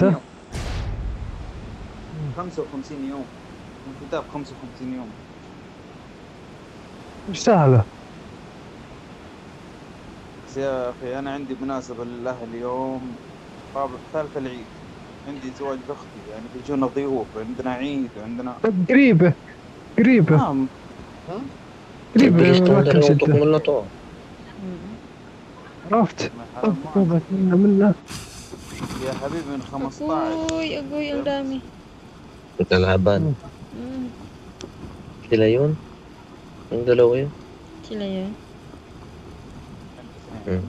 يوم. 55 يوم. الكتاب 55 يوم. مش سهلة. بس يا أخي أنا عندي مناسبة لله اليوم، رابع ثالث العيد، عندي زواج أختي، يعني بيجونا ضيوف، عندنا عيد وعندنا طب قريبة قريبة نعم. قريبة Bilis ما tong كم dalawang شدة. Pokemon na to. عرفت. ما طب حرام قربت عليك منها يا حبيبي، من 15. Agoy, ang dami. Nagkalaban. Mm, Sila yun? Yung dalawa yun? sila yun. Hmm.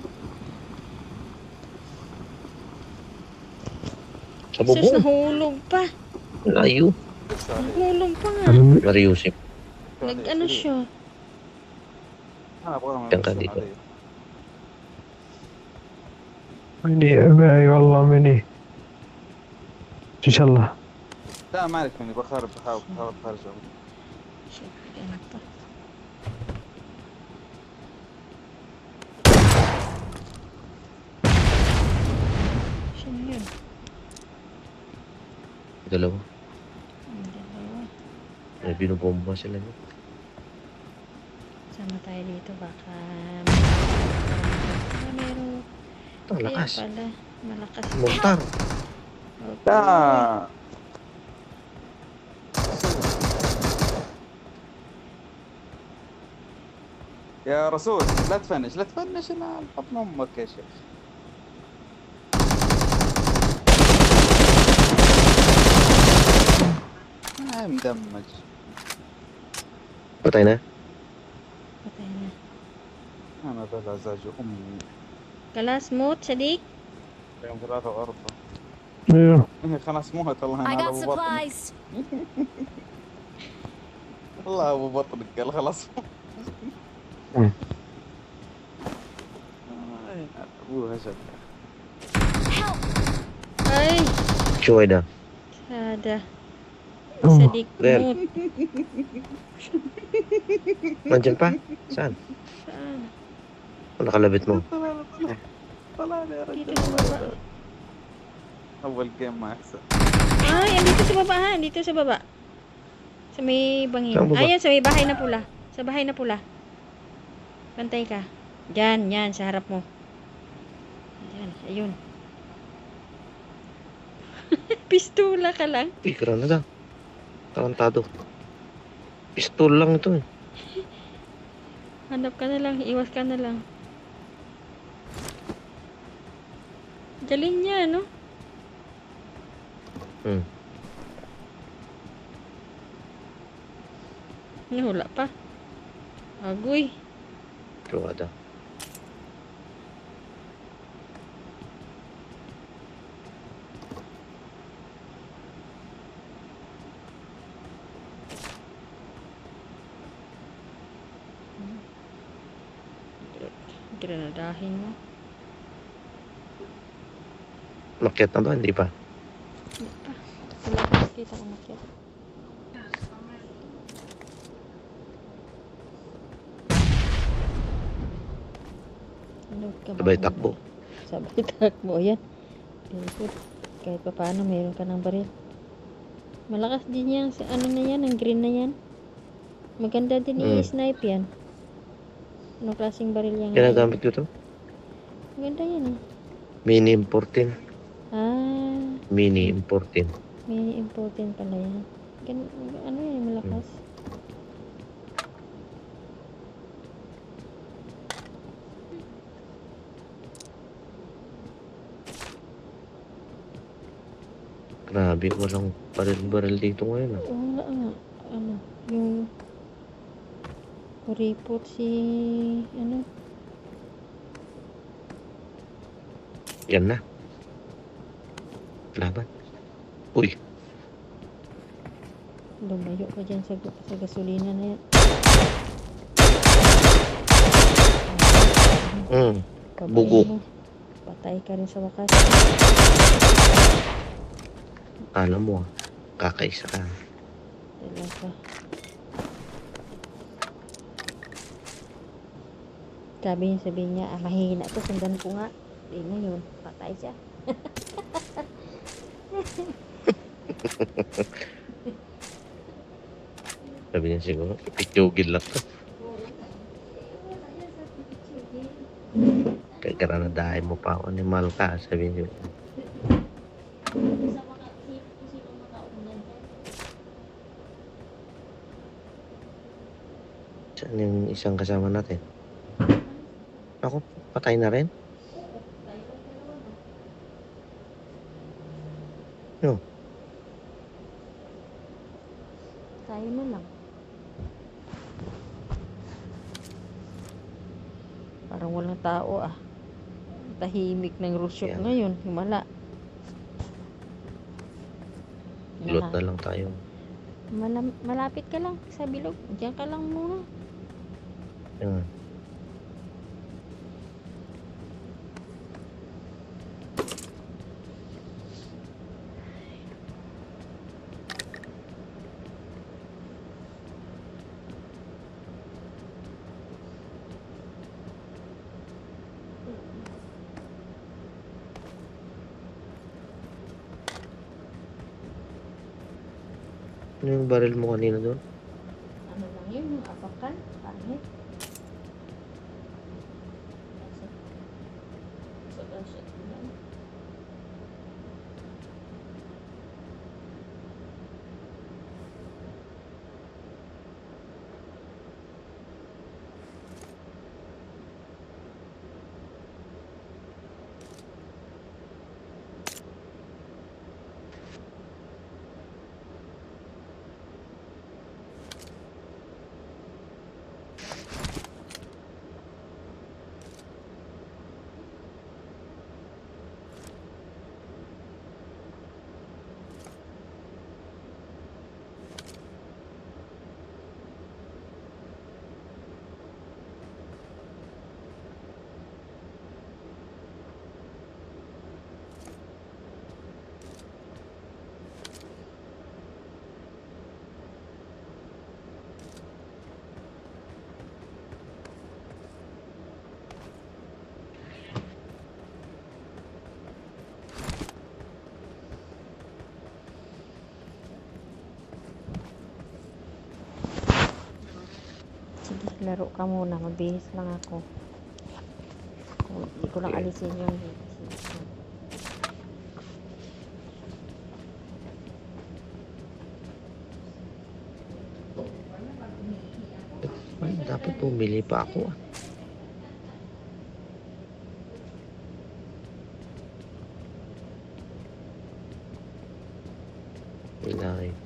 Sa Sus, bubong. nahulog pa. Layo. Nahulog pa nga. Mariusip. Nag-ano siya. أنا أبغاهم كان يرسون قاعد علي. مني أبعي والله مني إن شاء الله. لا ما عليك مني، بحاول خارج. Shit, ano pa. Sino yun? Dalawa. Ang dalawa. May binubomba sila yun. Sama tayo dito, baka meron. Ang Kaya lakas. pala, malakas. Montar. Okay. لا يا رسول، لا تفنش لا تفنش، انا بطن امك يا شيخ. ما مدمج. Patay na? Patay na. انا بلا زاج امي. Kalas mood, Sadik. يوم 3 و4. أيوه إيه خلاص موت والله. I انا got ابو بطنك، supplies. والله ابو بطنك قال خلاص. ابوها شد. Help! Ay, Choy na. sada. Oh. Sadik Well. mood. Nandyan pa? Saan? Saan? Ang nakalabit mo? طلع يا Dito رجال. sa baba. اول جيم ما يحسن. Ay, andito sa baba ha. Andito sa baba. Sa may bangin. Saan baba? Ayan, sa may bahay na pula. Sa bahay na pula. Pantay ka. Diyan, yan, sa harap mo. Diyan, ayun. Pistula ka lang. Uy, granada. Tarantado. Pistol lang ito eh. Hanap ka na lang. Iwas ka na lang. Galing niya, no? Hmm. Wala pa. Agoy. Chowada. Granadahin mo. Makyat na ba? Hindi pa. Wala pa. Wala pa nakita ko makyat. Ano ka ba? Sabay takbo. Sabay takbo. Ayan. Very good. Kahit pa paano, mayroon ka ng baril. Malakas din yan. Sa ano na yan, ang green na yan. Maganda din i-snipe yan. Ano klaseng baril yan? Ginagamit ko to. Maganda yan eh. Mini M14. Ah, Mini M14. may important pala yan. Ano yan, malakas. Grabe, walang baril-baril dito ngayon ah. Wala nga. Ano, yung report si, ano, Yan na. Laban. Uy, lumayo ka dyan sa gasolina na yan. Pabayin bugo. mo. Patay ka rin sa wakas. Alam mo ah, kakaisa ka. Talaga. Sabihin niya, mahihina to, sundan ko nga. Eh ngayon, patay siya. Sabi niya siguro, ipitsugin lang to. Kaya karanadahin mo pa ako, animal ka. Sabi niya, saan yung isang kasama natin? Ako, patay na rin? No. Tayo na lang. Parang walang tao ah. Tahimik ng Rosyok Yan. ngayon. Himala. Pilot na lang tayo. Malapit ka lang sa bilog. Diyan ka lang muna. Yan. Ano yung baril mo kanina doon? Ano lang yun? Yung apakan? Pangit. Sige, laro ka muna. Mabihis lang ako. Hindi ko lang Okay. alisin yung Ay, dapat bumili pa ako ah. Ilay.